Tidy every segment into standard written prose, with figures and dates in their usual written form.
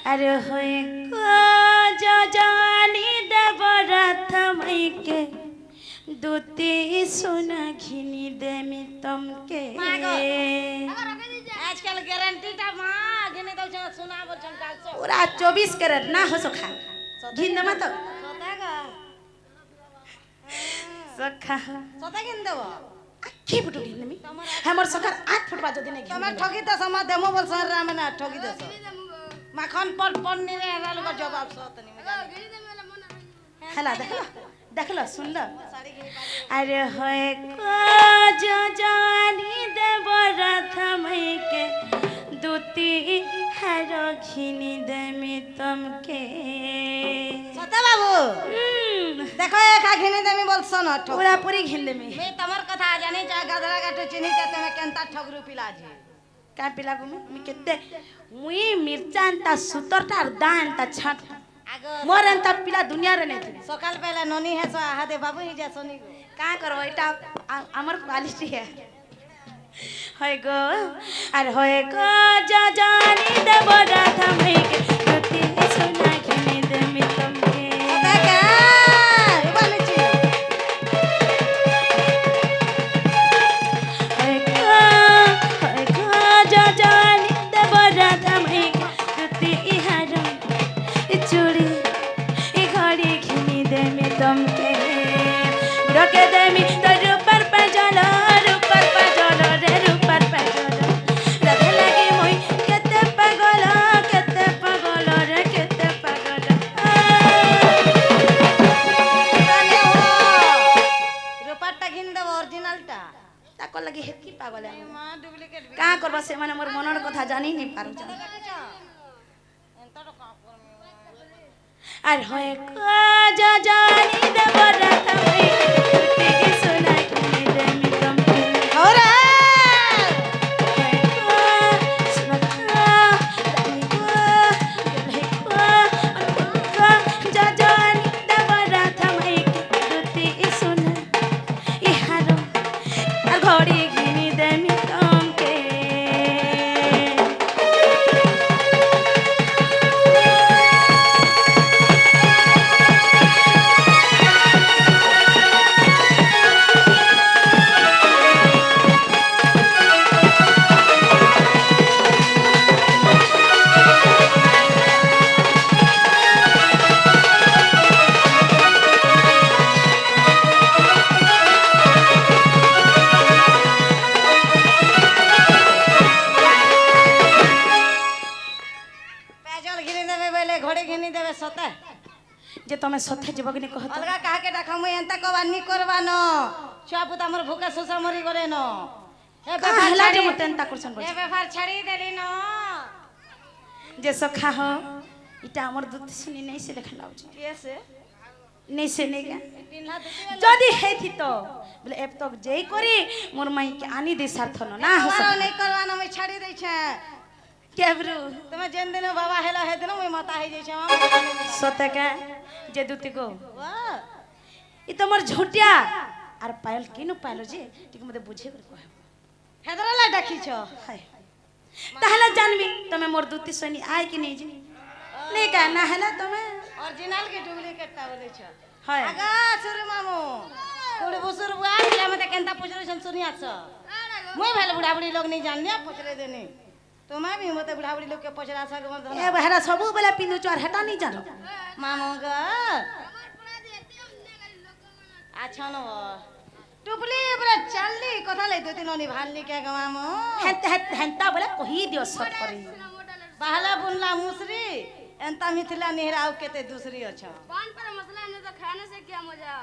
अरे होए जानी देवरथ मई के दूती सोना घिनी देमी तुमके आजकल गारंटी टा मां घिने दौ छ सुना बोल छ काल से पूरा 24 कैरेट ना हो सखा घिन दे मत सतागा सखा सता घिन देव आखी फुटू घिन देमी हमर सखा 8 फुट बाजो दिने तमे ठगी त सम देमो बोल सर राम ना ठगी दस माखन पर नि रे रालु को जवाब सत नि मजा हला देख लो सुन लो अरे होए जानी देवरथ मई के दूती हरो घिनी देमी तुमके सता बाबू देखो एक घिने देमी बोल सन ठग पूरा पूरी घिन देमी मैं तमर कथा जाने जा गदरा गाटो चिनी ते तमे केनता ठगरु पिला जी का पिला गो मी केते मुई मिर्चांता सुतरटा दानता छट मोरंता पिला दुनिया रे नहीं थी सकाल पहला नोनी है सो आहा दे बाबू ही जा सोनी का करबो एटा हमर क्वालिटी है होय गो अरे होय गो जानी देवरथ मई के दूती सोना घिनी देमी तुमके देखा इबालची होय गो जानी देवरथ मई के दूती हरो चूड़ी घड़ी घिनी देमी तुमके रखे देमी तो रूपर पे जलो रे रूपर पे जलो लगे लगे मोई केते पागल रे केते पागल रुपट्टा घिन देव ओरिजिनल टा ताको लगी हेकी पागल है मां डुप्लीकेट का करबा से माने मोर मनर कथा जानी नहीं पारु जा एंता तो का कर আর হয় জানি দেবরথ মই তুই সোনা ঘিনি দেমি তুমকে और জানি দেবরথ মই তুই সোনা ইহারো আর ঘড়ি ঘিনি দেমি তুমকে पैजल घिनी देबे बेले घोड़े घिनी देबे सता जे तमे सथे जीवगनी कहत अलगा काहा के डाका मुई एंता कवानी करबानो छुआ पुता हमर भूखे सुसा मरी गले न ए बेफार हला जे छाड़ी मते एंता करछन ए बेफार छाड़ी देली न जे सखा हो इटा हमर दूत सुनी नहीं से लेखा लाउछ कैसे नहीं से नहीं गा पिन्हा दुती जदी हेथि तो बोले एब तक जेई करी मोर माई के आनी दे सार्थ न ना हो हमारा नहीं करवानो मैं छाड़ी दै छे केबरू तुमे जेन दिन बाबा हेला हे दिन मैं माता हे जै छे सते का जे दूती को वाह इ तो मोर झोटिया आर पायल किनु पायलो जे टिक मते बुझे कर कहब हेदरला डाकी छ हाय ताहला जानबी तमे मोर दूती सनी आय कि नहीं जी नहीं का ना हला तमे ओरिजिनल के डुप्लीकेट ता बोले छ हाय आगा सुरे मामू कोड़े बुसुर बुआ के मते केनता पुछरे छन सुनिया छ मुई भेल बुढ़ा बुढ़ी लोग नहीं जानने पुछरे देनी तुम्हें भी मते बुढ़ा बुढ़ी लोग के पुछरा छ के ए बहरा सबू बेला पिंदु चार हटा नहीं जानो मामू गा अच्छा न टुपली बरे चलली कथा ले दो तीन निभालनी के गा मामू हेंता बोला कही दियो सब करी बहला बुनला मुसरी एंता मिथिला नेहराव केते दूसरी अच्छा पान पर मसला ने तो खाने से क्या मजा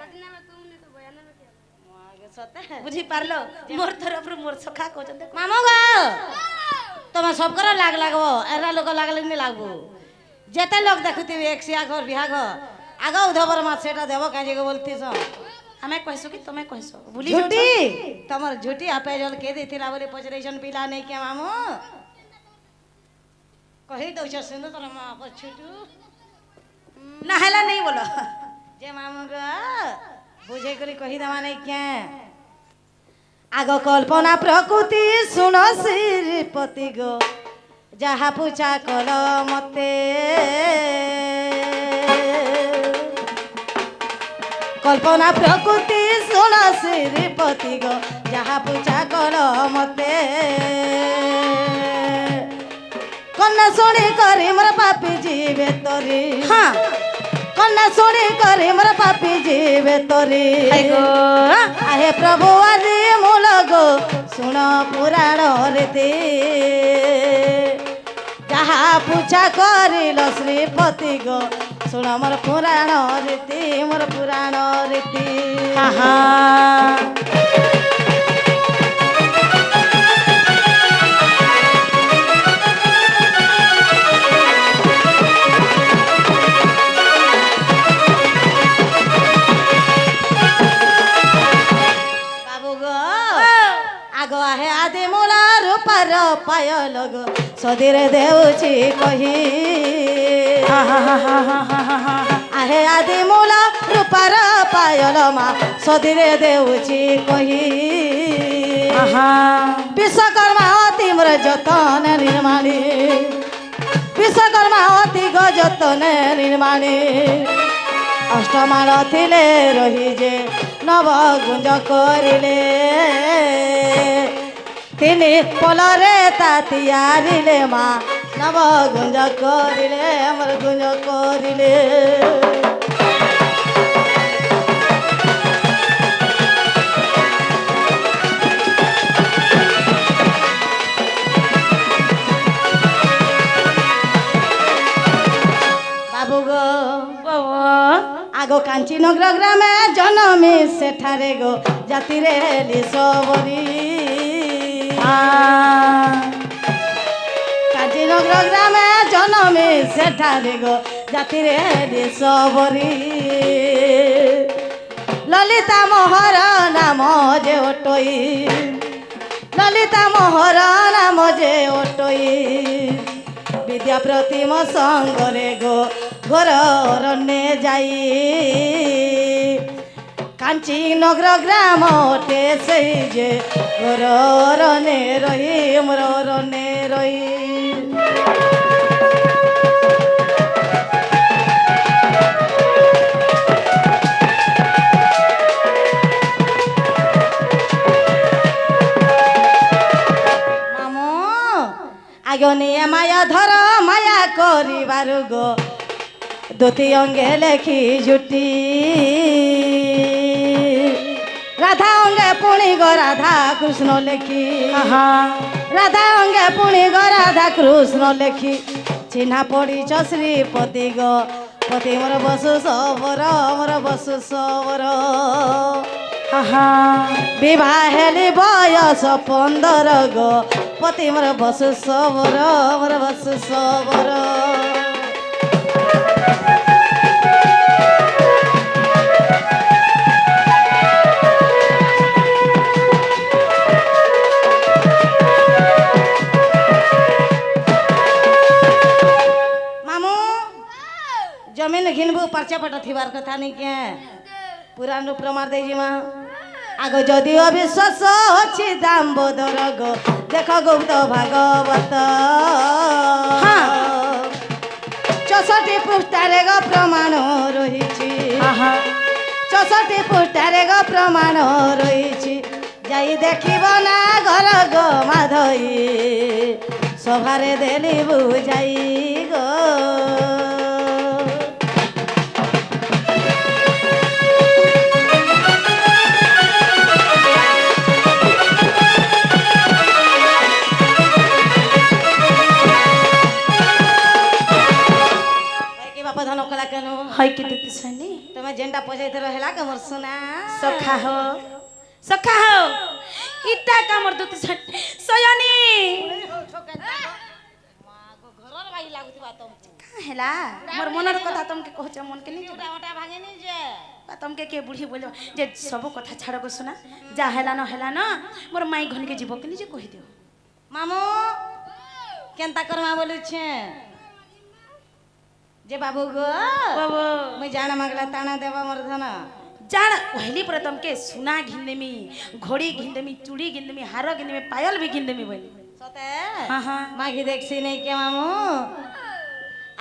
रचने में तुमने तो बयान में क्या मागे सते बुझी पारलो मोर तरफ मोर सखा को जंदे मामू गा तुम सब कर लाग लागबो एरा लोग लागले नहीं लागबो जेते लोग देखती एक सिया घर बिहा घर आगा उधबर मा सेटा देबो काजे के बोलती सो हमें कहसो कि तुम्हें कहसो भूली झूठी तमर झूठी आपे जल के देथिला बोले पचरेशन पिला नहीं के मामू कही दो छ सुनो तोर मां पर छुटू नहला नहीं बोलो जे मामू गा बुझे करी कही दवा नहीं क्या आगो कल्पना प्रकृति सुनो श्रीपति गो যাহা পূজা কল মতে কল্পনা প্রকৃতি শুণ শ্রীপতি গো যাহা পূজা কল মতে কন্যা শুনি করি মোর পাপি জীবে তরি হ্যাঁ কন্যা শুনি করি মোর পাপি জীবে তরি হাই গো আহে প্রভু আজি মূল গো শুণ পুরাণ রীতি যাহা পূজা করিল শ্রীপতি গো শুণ মোর পুরাণ রীতি মোর পুরাণ রীতি আহা বাবু গো আগ আহে আদি মূলা রূপার পায়ল গো সদিরে দেউছি কহি আহে আদি মূলা রূপার পায়ল মা সদিরে দেউছি কহি বিশ্বকর্মা অতি মোর যতন নির্মাণী বিশ্বকর্মা অতি গো যতন নির্মাণী অষ্টমাণ থিলে রহি যে নব গুঞ্জ করিলে তিনি পলরে তা তিয়ারিলে মা নব গুঞ্জ করিলে আমার গুঞ্জ করিলে বাবু গো আগ কাঞ্চীনগর গ্রামে জনমি সেঠারে গো জাতিরে লিসবরি কাঞ্চীনগর গ্রামে জনমি সেঠারে গো জাতিরে লিসবরি ললিতা মোহর নাম যে ওটই ললিতা মোহর নাম যে ওটই বিদ্যা প্রতিম সঙ্গরে গো ঘর অরণ্যে যাই কাঞ্চী নগর গ্রাম ওঠে সেই যে ঘর অরণ্যে রহি মোর অরণ্যে রহি মামু আগনিয়ে মায়া ধর মায়া করিবার গো দুটি অঙ্গে লেখি জুটি রাধা অঙ্গে পুଣି গো রাধা কৃষ্ণ লেখি রাধা অঙ্গে পুଣି গো রাধা কৃষ্ণ লেখি চিহ্না পড়িছ শ্রীপতি গো পতি মোর বসু সবর মোর বসু সবর বিবাহ হেলি বয়স 15 গো পতি মোর বসু সবর মোর বসু সবর जमीन घिनबू पर्चा पट थिबार कथा नहीं क्या पुराण प्रमाण दे जिमा आगो जदि अविश्वास अछि दामोदर गो देख गुप्त भागवत 64 पृष्ठारे गो प्रमाण रहिछि 64 पृष्ठारे गो प्रमाण रहिछि जाई देखिब ना घर गो माधई सभारे देली बुझाई गो হয় কি দিতে শুনি তুমি যেটা পজাইতে রহেলা কেমর সোনা সখা হো ইটা কামর দিতে শুনি সয়নি ঘরর বাই লাগুতিবা তম হেলা মোর মনের কথা তোমকে কহছ মন কে নি ওটা ওটা ভাগেনি যে তোমকে কে বুড়ি বলব যে সব কথা ছাড় গো সোনা যা হেলা ন মোর মাই ঘনকে জীব কে নিজে কহি দিও মামু কেনতা করমা বলুছে जे बाबू गो बाबू मैं जाना मगला ताना देवा मोर धन जान पहली प्रथम के सुना घिंदेमी घोड़ी घिंदेमी चूड़ी घिंदेमी हार घिंदेमी पायल भी घिंदेमी बोली সতে হ্যাঁ হ্যাঁ মাগি দেখছি নাই কে মামু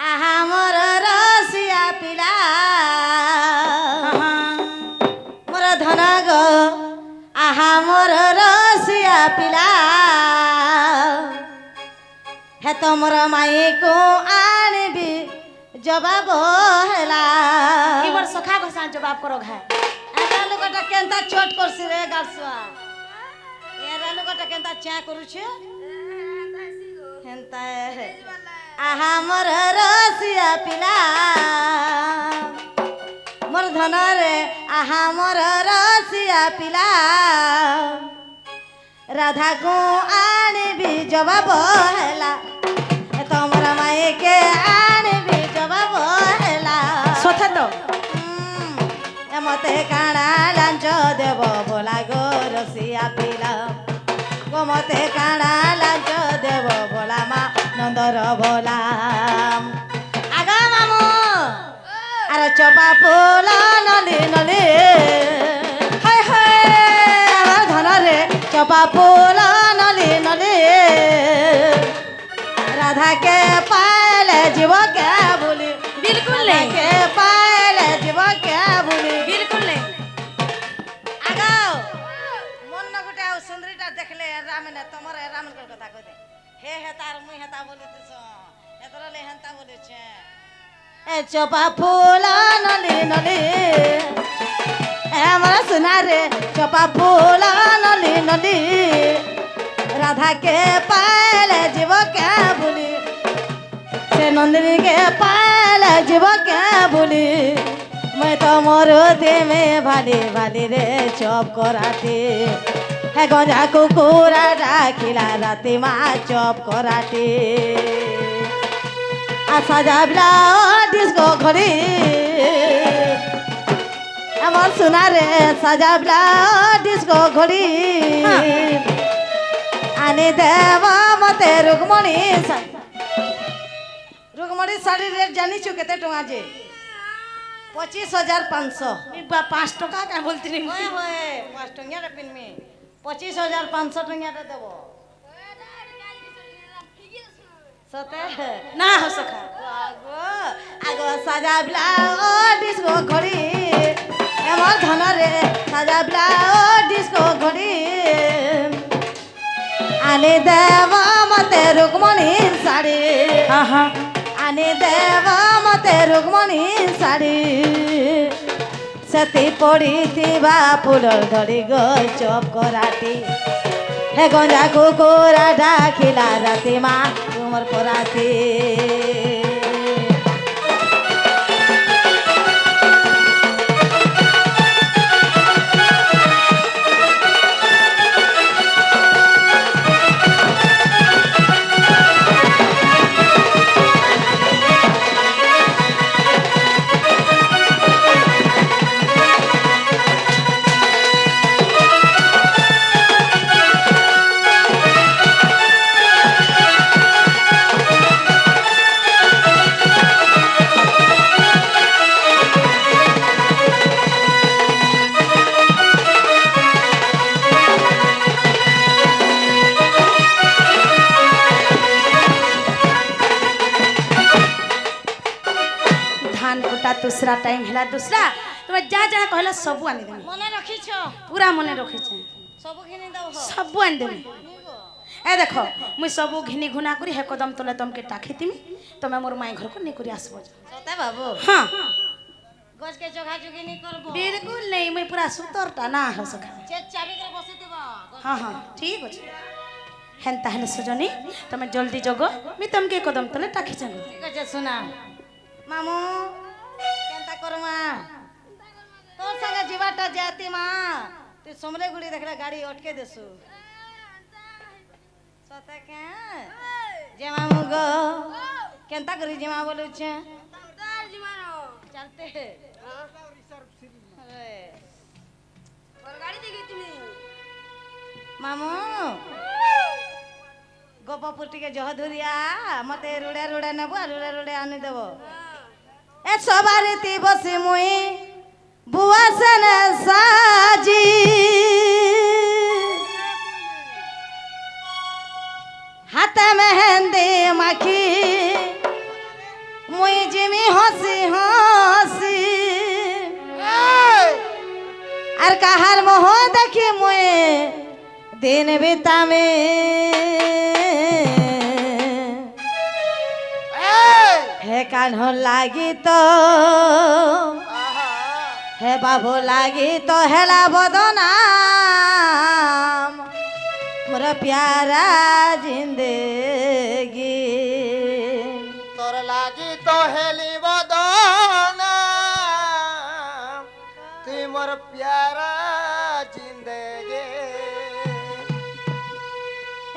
আহা মোর রসিয়া পিলা মোর ধন গো আহা মোর রসিয়া পিলা হে তোমর মাইকু আনিবি জবাব হেলা এবার সখা ঘষা জবাব করো ঘা এটা লোকটা কেনতা চোট করছি রে গাছুয়া এরা লোকটা কেনতা চা করুছে হেনতা আহা মোর রসিয়া পিলা মোর ধন রে আহা মোর রসিয়া পিলা রাধা কো আনিবি জবাব হেলা তোমরা মাইকে আনিবি জবাব হেলা সথে তো মতে কাଣା লাঞ্চ দেব ভোলা গো রসিয়া পিলা গো মতে কাଣା লাঞ্চ দেব ভোলা মা নন্দর ভোলা আগা মামু আর চপা ফুল নলি নলি হায় হায় আমার ধনরে চপা ফুল নলি নলি রাধাকে পাইলে জীব কে বলি बिल्कुल नहीं কে পাইলে জীব কে বলি बिल्कुल नहीं আগাও মন না গোটে আউ সুন্দরীটা দেখলে রামনে তোমার রামনকর কথা কই দে হে হে তার মুই হেতা বলিতেছ এতরলে হেনতা বলিছে এ চপা ফুল নলি নলি এ আমার সোনা রে চপা ফুল নলি নলি রাধাকে পাইলে জীব কে বলি সে নন্দিনী के पाले जीव के बोली मैं तो मोरते में भाली भाली रे चौप कराती है गंजा कुकुरा डाकिला राती माँ चौप कराती आशा जाबला डिस्को घड़ी আমার সোনা রে সাজাবলা ডিস্কো ঘড়ি আনি দেবা মতে রুকমণি रुकमणी साड़ी रेट जानी छु केते टंगा जे 25,500 पाँच टका क्या बोलती रही होए होए 5 टंगिया रे पिन में 25,500 टंगिया रे देबो सते ना हो सका आगो आगो साजाबला ओ डिस्को घड़ी एमर धन रे साजाबला ओ डिस्को घड़ी आने देवा मते रुकमणी साड़ी हाँ हाँ आने देवा मते रुक्मणी साड़ी सती पड़ी थीबा फुलर धरी गई चप कराती हे गंजा कुकुरा डाकिला राती माँ तुमर पराती दूसरा टाइम है दूसरा तुम जहाँ जहाँ कहला सबू आनी देमी मने रखिछ पूरा मने रखे सब घिनी दव हो सबू आनी देमी ए देखो मुई सबू घिनी घुना करी हे कदम तले तुमके टाखी तिमी तुम मोर माई घर को नहीं करी आसबो सते बाबू हाँ गज के जोगा जोगी नहीं करबो बिल्कुल नहीं मुई पूरा सुतरटा ना हो सका जे चाबी के बसितबो हाँ हाँ ठीक अछि हेन्ता हेले सजनी तुम जल्दी जगो मी तुमके कदम तले टाखी चंग ठीक আছে सुना मामू केनता करमा तोर संगे जीवाटा जाती मां तू समले गुड़ी देखला गाड़ी अटके देसु सते के जे मामू गो केनता करी जे मां बोलु छे चलते अरे गाड़ी देखी तुम्ही मामू गोपापुर टिके जह धुरिया मते रुड़े रुड़े नेबो रुड़े रुड़े आनी देबो ए सवारी ती बसी मुई बुआ सन साजी মাখি মুই জিমি হসি হসি আর কাহার মোহ দেখি মুই দিন বিতামে হে কান্হ লাগি তো হে বাবু লাগি তো হেলা বদনাম মোর প্যারা জিন্দেগি তোর লাগি তো হেলি বদন তুই মোর প্যারা জিন্দেগে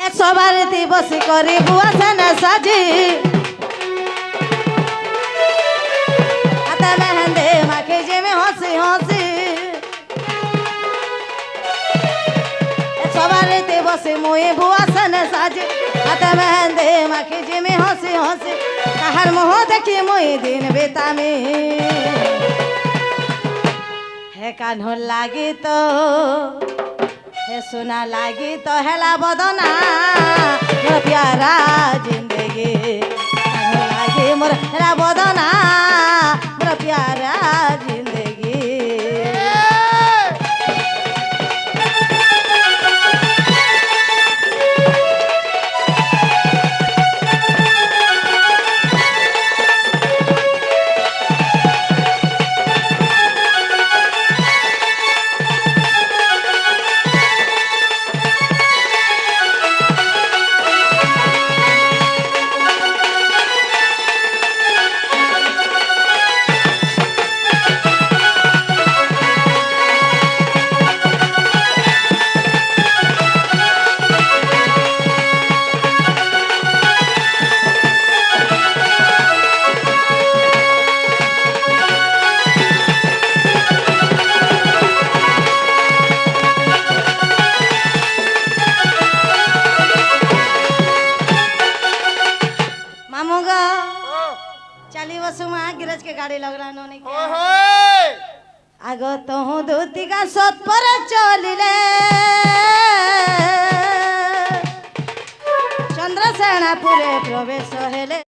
এ সবার দিবসী করি বুয়া সেনা সাজি হাতে মেহেন্দি মাখি জিমি হসি হসি এ সবার দিবসী মুই বুয়া সেনা সাজি হাতে মেহেন্দি মাখি জিমি হসি হসি কাহার মোহ দেখি মুই দিন বিতামি হে কান্হ লাগি তো হে সোনা লাগি তো হেলা বদনা মোর প্যারা জিন্দেগি কান্হ লাগি মোর হেলা বদনা মোর প্যারা জিন্দেগি मामू गो चली बसु माँ गिरज के गाड़ी लगला नोनी के आगो तो दूती का सत पर चलिले चंद्रसेना पुरे प्रवेश हेले